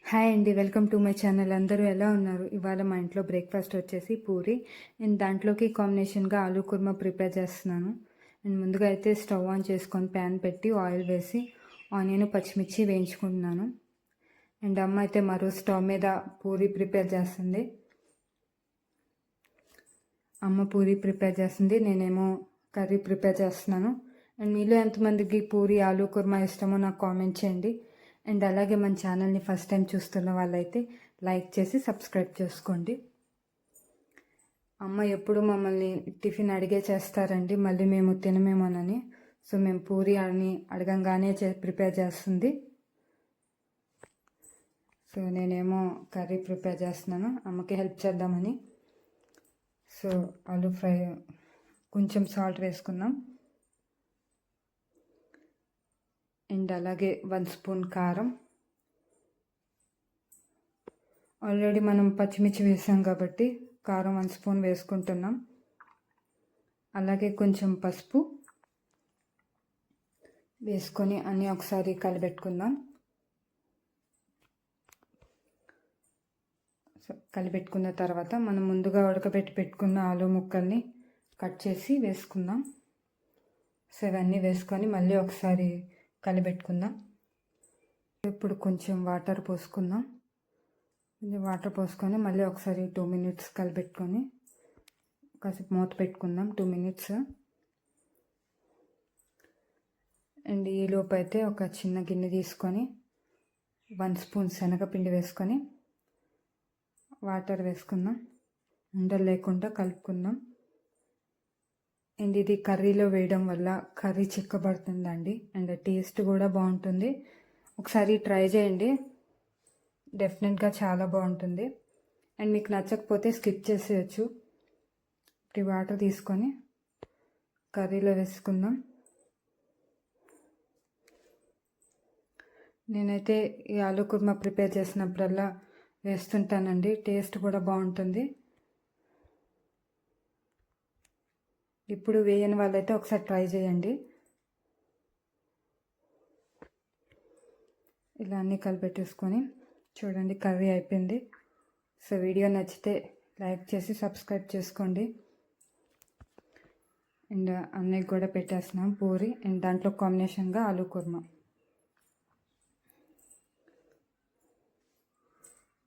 Hi అండి, welcome to my channel. అందరూ ఎలా ఉన్నారు? ఇవాళ మా ఇంట్లో బ్రేక్ఫాస్ట్ వచ్చేసి పూరి అండ్ దాంట్లోకి కాంబినేషన్గా ఆలూ కుర్మా ప్రిపేర్ చేస్తున్నాను. అండ్ ముందుగా అయితే స్టవ్ ఆన్ చేసుకొని ప్యాన్ పెట్టి ఆయిల్ వేసి ఆనియన్ పచ్చిమిర్చి వేయించుకుంటున్నాను. అండ్ అమ్మ అయితే మరో స్టవ్ మీద పూరి ప్రిపేర్ చేస్తుంది. అమ్మ పూరి ప్రిపేర్ చేస్తుంది, నేనేమో కర్రీ ప్రిపేర్ చేస్తున్నాను. అండ్ మీలో ఎంతమందికి పూరి ఆలూ కుర్మా ఇష్టమో నాకు కామెంట్ చేయండి. అండ్ అలాగే మన ఛానల్ని ఫస్ట్ టైం చూస్తున్న వాళ్ళైతే లైక్ చేసి సబ్స్క్రైబ్ చేసుకోండి. అమ్మ ఎప్పుడు మమ్మల్ని టిఫిన్ అడిగే చేస్తారండి, మళ్ళీ మేము తినమేమోనని. సో మేము పూరి అని అడగంగానే ప్రిపేర్ చేస్తుంది. సో నేనేమో కర్రీ ప్రిపేర్ చేస్తున్నాను, అమ్మకి హెల్ప్ చేద్దామని. సో ఆలూ ఫ్రై కొంచెం సాల్ట్ వేసుకుందాం. అండ్ అలాగే 1 స్పూన్ కారం. ఆల్రెడీ మనం పచ్చిమిర్చి వేసాం కాబట్టి కారం 1 స్పూన్ వేసుకుంటున్నాం. అలాగే కొంచెం పసుపు వేసుకొని అన్నీ ఒకసారి కలిపెట్టుకుందాం. కలిపెట్టుకున్న తర్వాత మనం ముందుగా ఉడకబెట్టి పెట్టుకున్న ఆలూ ముక్కల్ని కట్ చేసి వేసుకుందాం. సో ఇవన్నీ వేసుకొని మళ్ళీ ఒకసారి కలిపెట్టుకుందాం. ఇప్పుడు కొంచెం వాటర్ పోసుకుందాం. వాటర్ పోసుకొని మళ్ళీ ఒకసారి 2 మినిట్స్ కలిపెట్టుకొని కాసేపు మూత పెట్టుకుందాం 2 మినిట్స్. అండ్ ఈలోపు అయితే ఒక చిన్న గిన్నె తీసుకొని 1 స్పూన్ శనగపిండి వేసుకొని వాటర్ వేసుకుందాం. ఉండలు లేకుండా కలుపుకుందాం. అండ్ ఇది కర్రీలో వేయడం వల్ల కర్రీ చిక్కబడుతుందండి, అండ్ టేస్ట్ కూడా బాగుంటుంది. ఒకసారి ట్రై చేయండి, డెఫినెట్గా చాలా బాగుంటుంది. అండ్ మీకు నచ్చకపోతే స్కిప్ చేసేయచ్చు. ఇప్పుడు వాటర్ తీసుకొని కర్రీలో వేసుకుందాం. నేనైతే ఈ ఆలూ కుర్మా ప్రిపేర్ చేసినప్పుడల్లా వేస్తుంటానండి, టేస్ట్ కూడా బాగుంటుంది. ఇప్పుడు వేయని వాళ్ళైతే ఒకసారి ట్రై చేయండి. ఇలా అన్నీ కలిపెట్టేసుకొని చూడండి, కర్రీ అయిపోయింది. సో వీడియో నచ్చితే లైక్ చేసి సబ్స్క్రైబ్ చేసుకోండి. అండ్ అన్నయ్యకి కూడా పెట్టేస్తున్నాం పూరి, అండ్ దాంట్లో కాంబినేషన్గా ఆలూ కుర్మా.